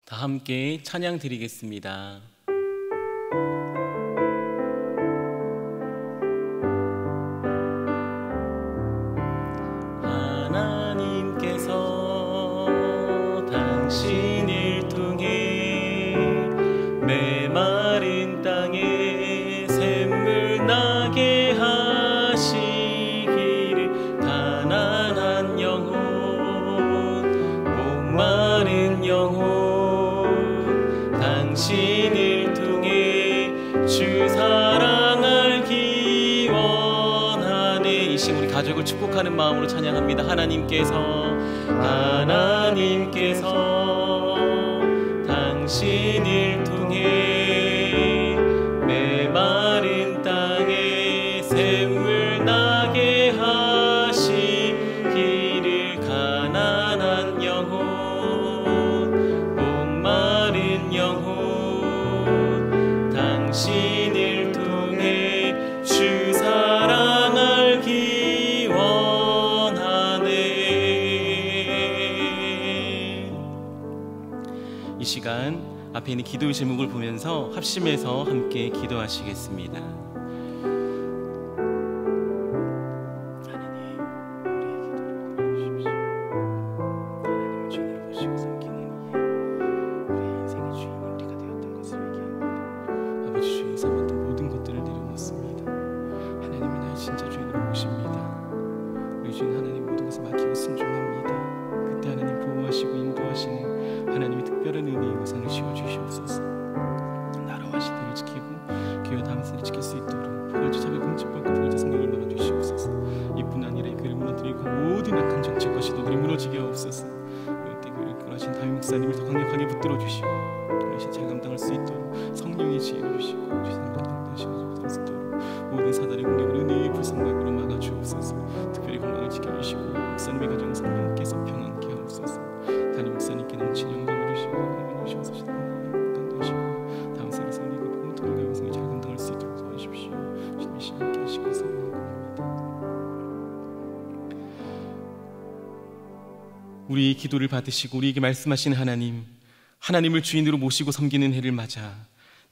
다 함께 찬양 드리겠습니다. 하나님께서 당신을 통해 메마른 땅에 샘물 나게 하시기를, 가난한 영혼, 목마른 영혼, 당신을 통해 주 사랑 알기 원하네. 이 시간 우리 가족을 축복하는 마음으로 찬양합니다. 하나님께서 당신을 통해 메마른 땅에 샘물 나게 하시기를, 가난한 영혼, 목마른 영혼, 당신을 통해 주 사랑 알기 원하네. 이 시간 앞에 있는 기도의 제목을 보면서 합심해서 함께 기도하시겠습니다. 우리 기도를 받으시고 우리에게 말씀하신 하나님, 하나님을 주인으로 모시고 섬기는 해를 맞아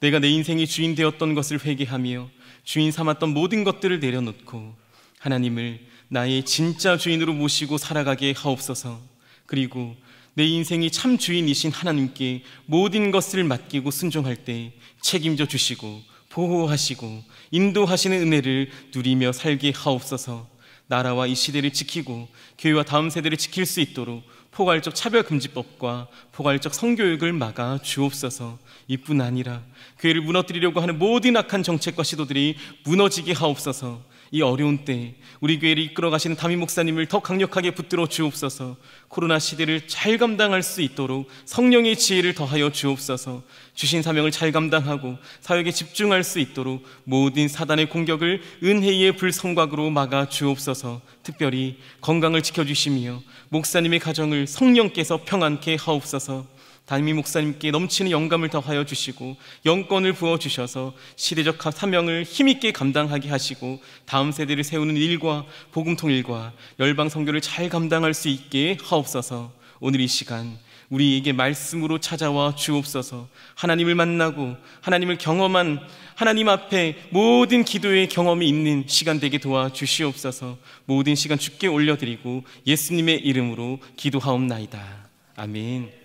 내가 내 인생의 주인 되었던 것을 회개하며 주인 삼았던 모든 것들을 내려놓고 하나님을 나의 진짜 주인으로 모시고 살아가게 하옵소서. 그리고 내 인생이 참 주인이신 하나님께 모든 것을 맡기고 순종할 때 책임져 주시고 보호하시고 인도하시는 은혜를 누리며 살게 하옵소서. 나라와 이 시대를 지키고 교회와 다음 세대를 지킬 수 있도록 포괄적 차별금지법과 포괄적 성교육을 막아 주옵소서. 이뿐 아니라 교회를 무너뜨리려고 하는 모든 악한 정책과 시도들이 무너지게 하옵소서. 이 어려운 때 우리 교회를 이끌어 가시는 담임 목사님을 더 강력하게 붙들어 주옵소서. 코로나 시대를 잘 감당할 수 있도록 성령의 지혜를 더하여 주옵소서. 주신 사명을 잘 감당하고 사역에 집중할 수 있도록 모든 사단의 공격을 은혜의 불성곽으로 막아 주옵소서. 특별히 건강을 지켜주시며 목사님의 가정을 성령께서 평안케 하옵소서. 담임 목사님께 넘치는 영감을 더하여 주시고 영권을 부어주셔서 시대적 사명을 힘있게 감당하게 하시고 다음 세대를 세우는 일과 복음 통일과 열방 선교를 잘 감당할 수 있게 하옵소서. 오늘 이 시간 우리에게 말씀으로 찾아와 주옵소서. 하나님을 만나고 하나님을 경험한 하나님 앞에 모든 기도의 경험이 있는 시간 되게 도와주시옵소서. 모든 시간 주께 올려드리고 예수님의 이름으로 기도하옵나이다. 아멘.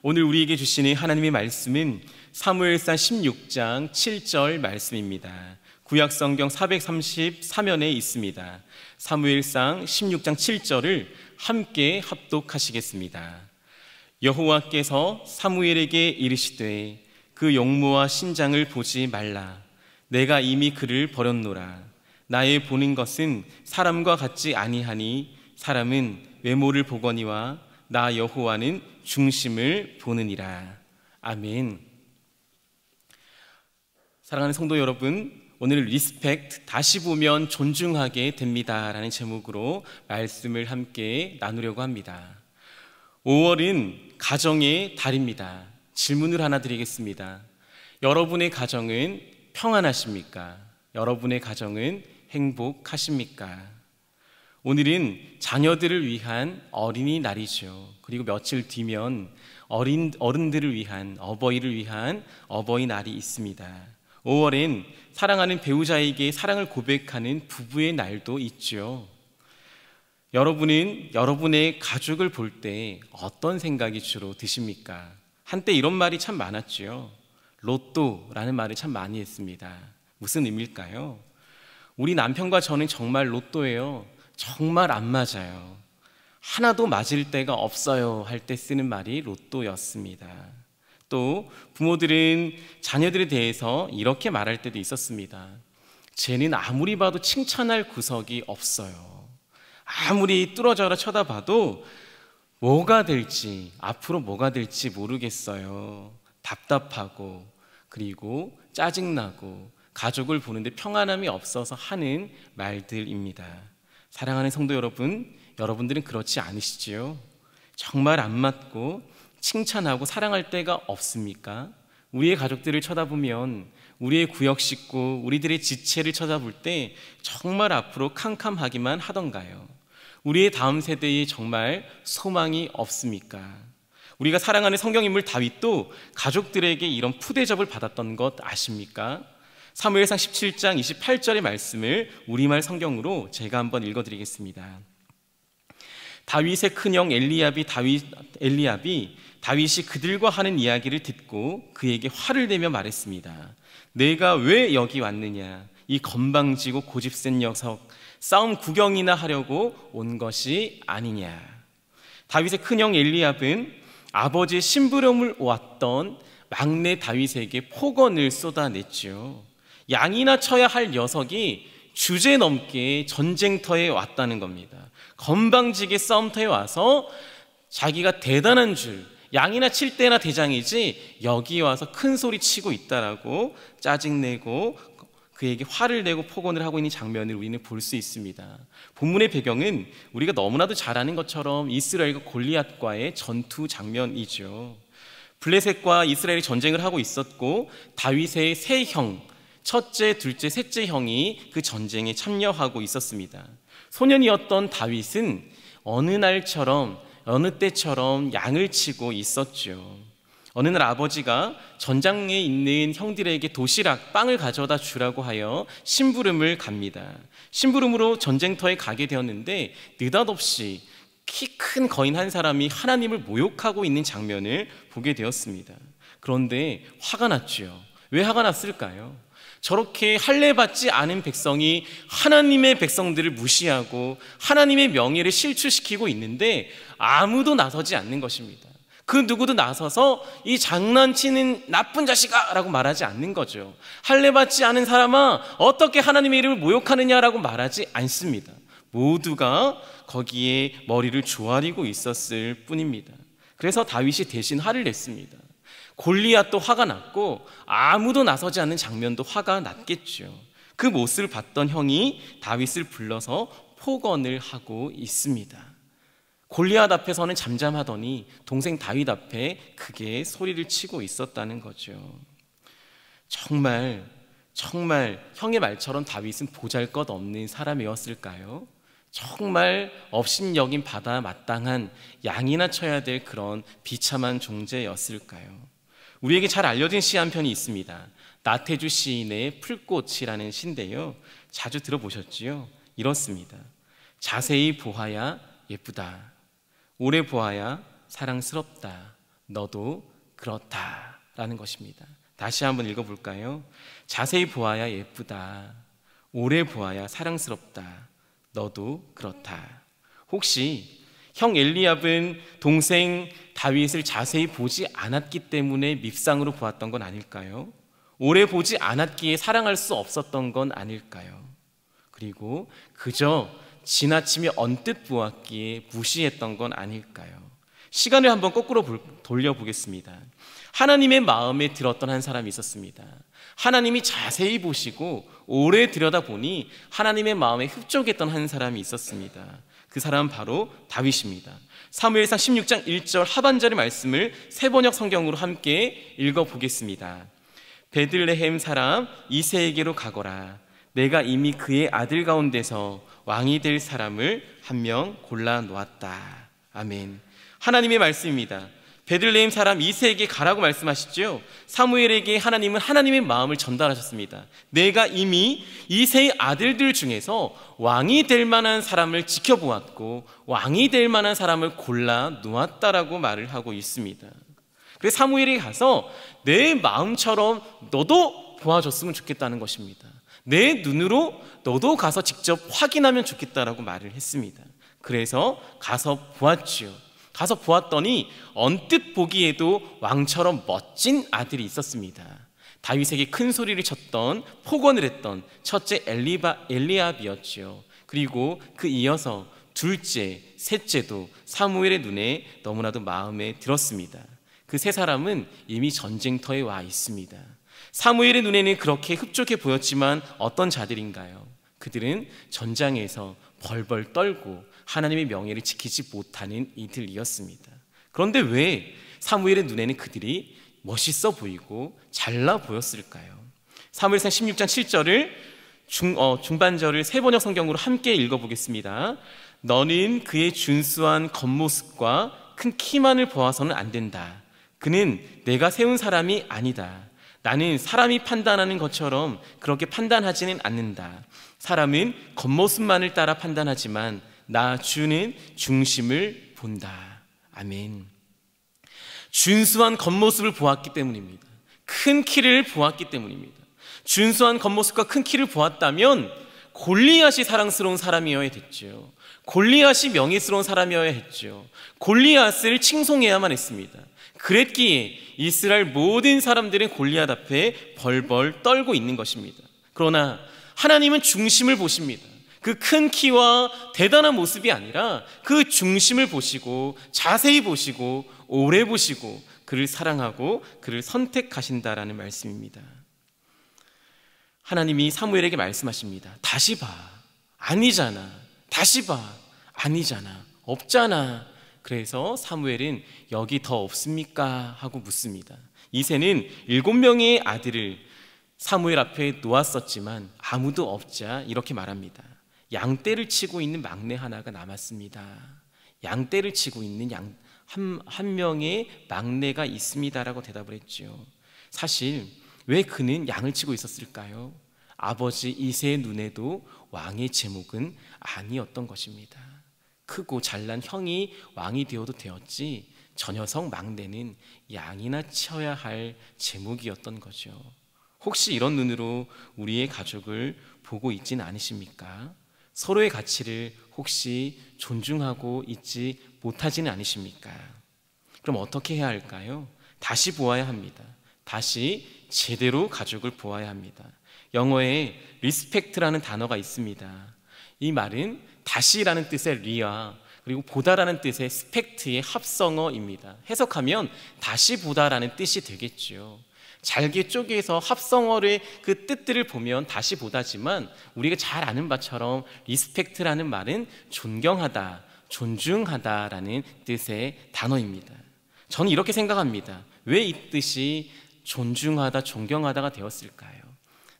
오늘 우리에게 주시는 하나님의 말씀은 사무엘상 16장 7절 말씀입니다. 구약성경 434면에 있습니다. 사무엘상 16장 7절을 함께 합독하시겠습니다. 여호와께서 사무엘에게 이르시되 그 용모와 신장을 보지 말라. 내가 이미 그를 버렸노라. 나의 보는 것은 사람과 같지 아니하니 사람은 외모를 보거니와 나 여호와는 중심을 보느니라. 아멘. 사랑하는 성도 여러분, 오늘 리스펙트, 다시 보면 존중하게 됩니다 라는 제목으로 말씀을 함께 나누려고 합니다. 5월은 가정의 달입니다. 질문을 하나 드리겠습니다. 여러분의 가정은 평안하십니까? 여러분의 가정은 행복하십니까? 오늘은 자녀들을 위한 어린이날이죠. 그리고 며칠 뒤면 어른들을 위한 어버이를 위한 어버이날이 있습니다. 5월엔 사랑하는 배우자에게 사랑을 고백하는 부부의 날도 있죠. 여러분은 여러분의 가족을 볼 때 어떤 생각이 주로 드십니까? 한때 이런 말이 참 많았죠. 로또라는 말을 참 많이 했습니다. 무슨 의미일까요? 우리 남편과 저는 정말 로또예요. 정말 안 맞아요. 하나도 맞을 때가 없어요 할 때 쓰는 말이 로또였습니다. 또 부모들은 자녀들에 대해서 이렇게 말할 때도 있었습니다. 쟤는 아무리 봐도 칭찬할 구석이 없어요. 아무리 뚫어져라 쳐다봐도 뭐가 될지, 앞으로 뭐가 될지 모르겠어요. 답답하고 그리고 짜증나고 가족을 보는데 평안함이 없어서 하는 말들입니다. 사랑하는 성도 여러분, 여러분들은 그렇지 않으시지요? 정말 안 맞고 칭찬하고 사랑할 때가 없습니까? 우리의 가족들을 쳐다보면 우리의 구역 식구, 우리들의 지체를 쳐다볼 때 정말 앞으로 캄캄하기만 하던가요? 우리의 다음 세대에 정말 소망이 없습니까? 우리가 사랑하는 성경인물 다윗도 가족들에게 이런 푸대접을 받았던 것 아십니까? 사무엘상 17장 28절의 말씀을 우리말 성경으로 제가 한번 읽어드리겠습니다. 다윗의 큰형 엘리압이 다윗이 그들과 하는 이야기를 듣고 그에게 화를 내며 말했습니다. 내가 왜 여기 왔느냐? 이 건방지고 고집센 녀석, 싸움 구경이나 하려고 온 것이 아니냐? 다윗의 큰형 엘리압은 아버지의 심부름을 왔던 막내 다윗에게 폭언을 쏟아냈죠. 양이나 쳐야 할 녀석이 주제넘게 전쟁터에 왔다는 겁니다. 건방지게 싸움터에 와서 자기가 대단한 줄, 양이나 칠 때나 대장이지 여기 와서 큰 소리 치고 있다라고 짜증내고 그에게 화를 내고 폭언을 하고 있는 장면을 우리는 볼 수 있습니다. 본문의 배경은 우리가 너무나도 잘 아는 것처럼 이스라엘과 골리앗과의 전투 장면이죠. 블레셋과 이스라엘이 전쟁을 하고 있었고 다윗의 세 형, 첫째, 둘째, 셋째 형이 그 전쟁에 참여하고 있었습니다. 소년이었던 다윗은 어느 날처럼 어느 때처럼 양을 치고 있었죠. 어느 날 아버지가 전장에 있는 형들에게 도시락, 빵을 가져다 주라고 하여 심부름을 갑니다. 심부름으로 전쟁터에 가게 되었는데 느닷없이 키 큰 거인 한 사람이 하나님을 모욕하고 있는 장면을 보게 되었습니다. 그런데 화가 났죠. 왜 화가 났을까요? 저렇게 할례받지 않은 백성이 하나님의 백성들을 무시하고 하나님의 명예를 실추시키고 있는데 아무도 나서지 않는 것입니다. 그 누구도 나서서 이 장난치는 나쁜 자식아 라고 말하지 않는 거죠. 할례받지 않은 사람아 어떻게 하나님의 이름을 모욕하느냐라고 말하지 않습니다. 모두가 거기에 머리를 조아리고 있었을 뿐입니다. 그래서 다윗이 대신 화를 냈습니다. 골리앗도 화가 났고 아무도 나서지 않는 장면도 화가 났겠죠. 그 모습을 봤던 형이 다윗을 불러서 폭언을 하고 있습니다. 골리앗 앞에서는 잠잠하더니 동생 다윗 앞에 크게 소리를 치고 있었다는 거죠. 정말 형의 말처럼 다윗은 보잘것없는 사람이었을까요? 정말 업신여긴 받아 마땅한 양이나 쳐야 될 그런 비참한 존재였을까요? 우리에게 잘 알려진 시 한 편이 있습니다. 나태주 시인의 풀꽃이라는 시인데요, 자주 들어보셨지요? 이렇습니다. 자세히 보아야 예쁘다, 오래 보아야 사랑스럽다, 너도 그렇다 라는 것입니다. 다시 한번 읽어볼까요? 자세히 보아야 예쁘다, 오래 보아야 사랑스럽다, 너도 그렇다. 혹시 형 엘리압은 동생 다윗을 자세히 보지 않았기 때문에 밉상으로 보았던 건 아닐까요? 오래 보지 않았기에 사랑할 수 없었던 건 아닐까요? 그리고 그저 지나치며 언뜻 보았기에 무시했던 건 아닐까요? 시간을 한번 거꾸로 돌려보겠습니다. 하나님의 마음에 들었던 한 사람이 있었습니다. 하나님이 자세히 보시고 오래 들여다보니 하나님의 마음에 흡족했던 한 사람이 있었습니다. 그 사람은 바로 다윗입니다. 사무엘상 16장 1절 하반절의 말씀을 세번역 성경으로 함께 읽어보겠습니다. 베들레헴 사람 이새에게로 가거라. 내가 이미 그의 아들 가운데서 왕이 될 사람을 한 명 골라 놓았다. 아멘. 하나님의 말씀입니다. 베들레헴 사람 이새에게 가라고 말씀하시죠. 사무엘에게 하나님은 하나님의 마음을 전달하셨습니다. 내가 이미 이새의 아들들 중에서 왕이 될 만한 사람을 지켜보았고 왕이 될 만한 사람을 골라 놓았다라고 말을 하고 있습니다. 그래서 사무엘이 가서 내 마음처럼 너도 보아줬으면 좋겠다는 것입니다. 내 눈으로 너도 가서 직접 확인하면 좋겠다라고 말을 했습니다. 그래서 가서 보았지요. 가서 보았더니 언뜻 보기에도 왕처럼 멋진 아들이 있었습니다. 다윗에게 큰 소리를 쳤던, 폭언을 했던 첫째 엘리압이었지요. 그리고 그 이어서 둘째, 셋째도 사무엘의 눈에 너무나도 마음에 들었습니다. 그 세 사람은 이미 전쟁터에 와 있습니다. 사무엘의 눈에는 그렇게 흡족해 보였지만 어떤 자들인가요? 그들은 전장에서 벌벌 떨고 하나님의 명예를 지키지 못하는 이들이었습니다. 그런데 왜 사무엘의 눈에는 그들이 멋있어 보이고 잘나 보였을까요? 사무엘상 16장 7절을 중반절을 세번역 성경으로 함께 읽어보겠습니다. 너는 그의 준수한 겉모습과 큰 키만을 보아서는 안 된다. 그는 내가 세운 사람이 아니다. 나는 사람이 판단하는 것처럼 그렇게 판단하지는 않는다. 사람은 겉모습만을 따라 판단하지만 나 주는 중심을 본다. 아멘. 준수한 겉모습을 보았기 때문입니다. 큰 키를 보았기 때문입니다. 준수한 겉모습과 큰 키를 보았다면 골리앗이 사랑스러운 사람이어야 됐죠. 골리앗이 명예스러운 사람이어야 했죠. 골리앗을 칭송해야만 했습니다. 그랬기에 이스라엘 모든 사람들은 골리앗 앞에 벌벌 떨고 있는 것입니다. 그러나 하나님은 중심을 보십니다. 그 큰 키와 대단한 모습이 아니라 그 중심을 보시고 자세히 보시고 오래 보시고 그를 사랑하고 그를 선택하신다라는 말씀입니다. 하나님이 사무엘에게 말씀하십니다. 다시 봐. 아니잖아. 다시 봐. 아니잖아. 없잖아. 그래서 사무엘은 여기 더 없습니까? 하고 묻습니다. 이새는 7명의 아들을 사무엘 앞에 놓았었지만 아무도 없자 이렇게 말합니다. 양떼를 치고 있는 막내 하나가 남았습니다. 양떼를 치고 있는 한 명의 막내가 있습니다라고 대답을 했지요. 사실 왜 그는 양을 치고 있었을까요? 아버지 이새의 눈에도 왕의 제목은 아니었던 것입니다. 크고 잘난 형이 왕이 되어도 되었지 저 녀석 막내는 양이나 치어야 할 제목이었던 거죠. 혹시 이런 눈으로 우리의 가족을 보고 있지는 않으십니까? 서로의 가치를 혹시 존중하고 있지 못하지는 않으십니까? 그럼 어떻게 해야 할까요? 다시 보아야 합니다. 다시 제대로 가족을 보아야 합니다. 영어에 리스펙트라는 단어가 있습니다. 이 말은 다시라는 뜻의 리와 그리고 보다라는 뜻의 스펙트의 합성어입니다. 해석하면 다시 보다라는 뜻이 되겠죠. 잘게 쪼개서 합성어의 그 뜻들을 보면 다시 보다지만 우리가 잘 아는 바처럼 리스펙트라는 말은 존경하다, 존중하다라는 뜻의 단어입니다. 저는 이렇게 생각합니다. 왜 이 뜻이 존중하다, 존경하다가 되었을까요?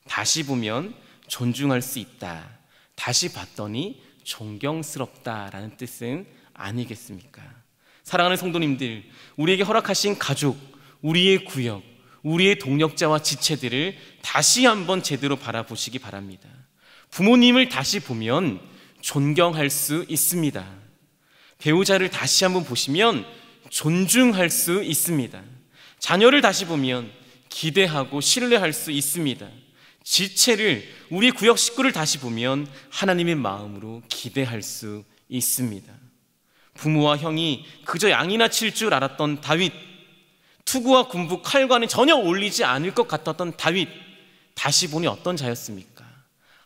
다시 보면 존중할 수 있다, 다시 봤더니 존경스럽다라는 뜻은 아니겠습니까? 사랑하는 성도님들, 우리에게 허락하신 가족, 우리의 구역, 우리의 동력자와 지체들을 다시 한번 제대로 바라보시기 바랍니다. 부모님을 다시 보면 존경할 수 있습니다. 배우자를 다시 한번 보시면 존중할 수 있습니다. 자녀를 다시 보면 기대하고 신뢰할 수 있습니다. 지체를, 우리 구역 식구를 다시 보면 하나님의 마음으로 기대할 수 있습니다. 부모와 형이 그저 양이나 칠 줄 알았던 다윗, 투구와 군부, 칼과는 전혀 어울리지 않을 것 같았던 다윗, 다시 보니 어떤 자였습니까?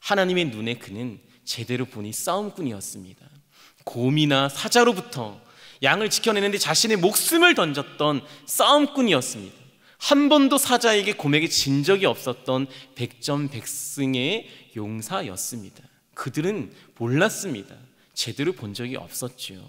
하나님의 눈에 그는 제대로 보니 싸움꾼이었습니다. 곰이나 사자로부터 양을 지켜내는데 자신의 목숨을 던졌던 싸움꾼이었습니다. 한 번도 사자에게 곰에게 진 적이 없었던 백전백승의 용사였습니다. 그들은 몰랐습니다. 제대로 본 적이 없었지요.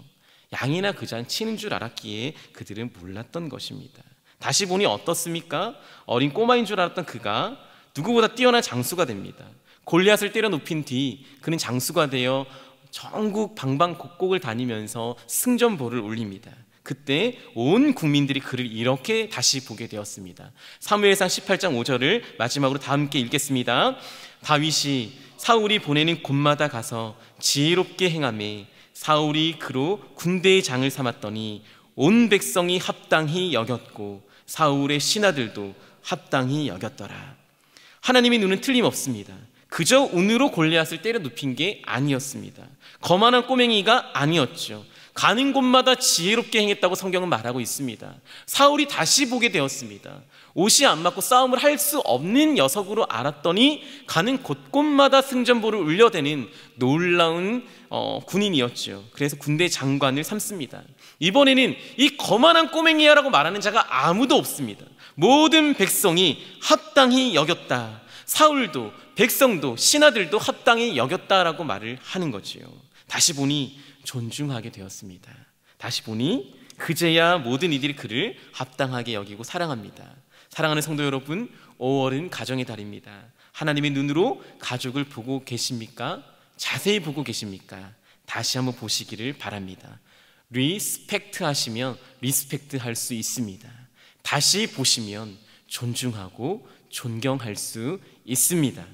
양이나 그장 치는 줄 알았기에 그들은 몰랐던 것입니다. 다시 보니 어떻습니까? 어린 꼬마인 줄 알았던 그가 누구보다 뛰어난 장수가 됩니다. 골리앗을 때려 눕힌 뒤 그는 장수가 되어 전국 방방곡곡을 다니면서 승전보를 올립니다. 그때 온 국민들이 그를 이렇게 다시 보게 되었습니다. 사무엘상 18장 5절을 마지막으로 다 함께 읽겠습니다. 다윗이 사울이 보내는 곳마다 가서 지혜롭게 행하매 사울이 그로 군대의 장을 삼았더니 온 백성이 합당히 여겼고 사울의 신하들도 합당히 여겼더라. 하나님의 눈은 틀림없습니다. 그저 운으로 골리앗을 때려 눕힌 게 아니었습니다. 거만한 꼬맹이가 아니었죠. 가는 곳마다 지혜롭게 행했다고 성경은 말하고 있습니다. 사울이 다시 보게 되었습니다. 옷이 안 맞고 싸움을 할 수 없는 녀석으로 알았더니 가는 곳곳마다 승전보를 울려대는 놀라운 군인이었죠. 그래서 군대 장관을 삼습니다. 이번에는 이 거만한 꼬맹이야라고 말하는 자가 아무도 없습니다. 모든 백성이 합당히 여겼다. 사울도 백성도 신하들도 합당히 여겼다라고 말을 하는 거지요. 다시 보니 존중하게 되었습니다. 다시 보니 그제야 모든 이들이 그를 합당하게 여기고 사랑합니다. 사랑하는 성도 여러분, 5월은 가정의 달입니다. 하나님의 눈으로 가족을 보고 계십니까? 자세히 보고 계십니까? 다시 한번 보시기를 바랍니다. 리스펙트 하시면 리스펙트 할 수 있습니다. 다시 보시면 존중하고 존경할 수 있습니다.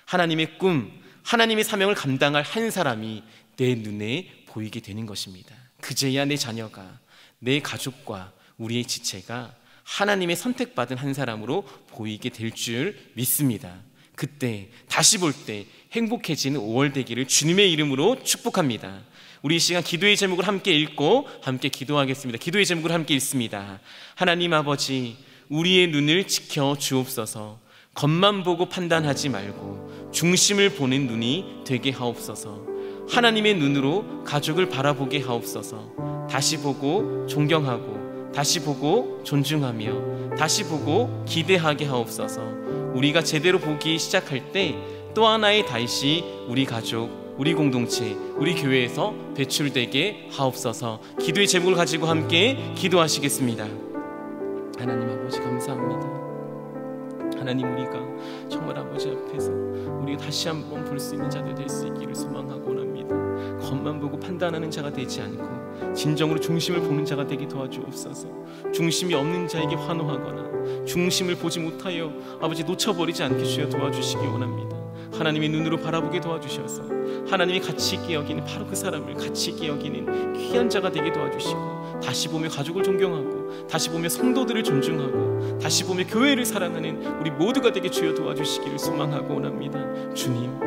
하나님의 꿈, 하나님의 사명을 감당할 한 사람이 내 눈에 보이게 되는 것입니다. 그제야 내 자녀가, 내 가족과 우리의 지체가 하나님의 선택받은 한 사람으로 보이게 될 줄 믿습니다. 그때 다시 볼 때 행복해지는 5월 되기를 주님의 이름으로 축복합니다. 우리 이 시간 기도의 제목을 함께 읽고 함께 기도하겠습니다. 기도의 제목을 함께 읽습니다. 하나님 아버지, 우리의 눈을 지켜 주옵소서. 겉만 보고 판단하지 말고 중심을 보는 눈이 되게 하옵소서. 하나님의 눈으로 가족을 바라보게 하옵소서. 다시 보고 존경하고 다시 보고 존중하며 다시 보고 기대하게 하옵소서. 우리가 제대로 보기 시작할 때 또 하나의 다윗이 우리 가족, 우리 공동체, 우리 교회에서 배출되게 하옵소서. 기도의 제목을 가지고 함께 기도하시겠습니다. 하나님 아버지 감사합니다. 하나님, 우리가 정말 아버지 앞에서 우리가 다시 한번 볼 수 있는 자들 될 수 있기를 소망하고 원합니다. 겉만 보고 판단하는 자가 되지 않고 진정으로 중심을 보는 자가 되게 도와주옵소서. 중심이 없는 자에게 환호하거나 중심을 보지 못하여 아버지 놓쳐버리지 않게 주여 도와주시기 원합니다. 하나님의 눈으로 바라보게 도와주셔서 하나님이 가치 있게 여기는 바로 그 사람을 가치 있게 여기는 귀한 자가 되게 도와주시고, 다시 보며 가족을 존경하고, 다시 보며 성도들을 존중하고, 다시 보며 교회를 사랑하는 우리 모두가 되게 주여 도와주시기를 소망하고 원합니다. 주님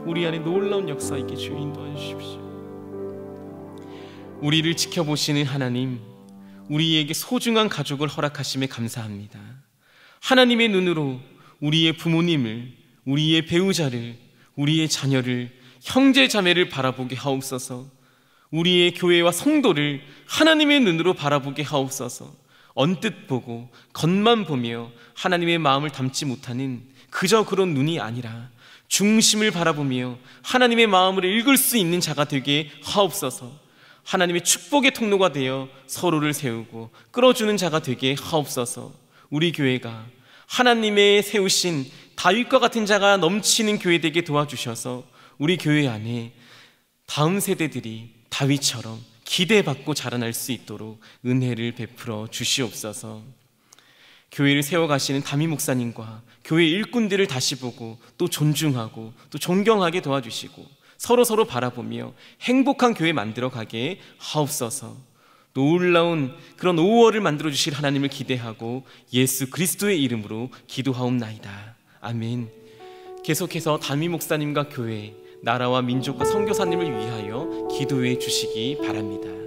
우리 안에 놀라운 역사 있게 주여 인도하여 주십시오. 우리를 지켜보시는 하나님, 우리에게 소중한 가족을 허락하심에 감사합니다. 하나님의 눈으로 우리의 부모님을, 우리의 배우자를, 우리의 자녀를, 형제 자매를 바라보게 하옵소서. 우리의 교회와 성도를 하나님의 눈으로 바라보게 하옵소서. 언뜻 보고 겉만 보며 하나님의 마음을 담지 못하는 그저 그런 눈이 아니라 중심을 바라보며 하나님의 마음을 읽을 수 있는 자가 되게 하옵소서. 하나님의 축복의 통로가 되어 서로를 세우고 끌어주는 자가 되게 하옵소서. 우리 교회가 하나님의 세우신 다윗과 같은 자가 넘치는 교회 되게 도와주셔서 우리 교회 안에 다음 세대들이 다윗처럼 기대받고 자라날 수 있도록 은혜를 베풀어 주시옵소서. 교회를 세워가시는 담임 목사님과 교회 일꾼들을 다시 보고 또 존중하고 또 존경하게 도와주시고 서로 바라보며 행복한 교회 만들어가게 하옵소서. 놀라운 그런 5월을 만들어주실 하나님을 기대하고 예수 그리스도의 이름으로 기도하옵나이다. 아멘. 계속해서 담임 목사님과 교회, 나라와 민족과 선교사님을 위하여 기도해 주시기 바랍니다.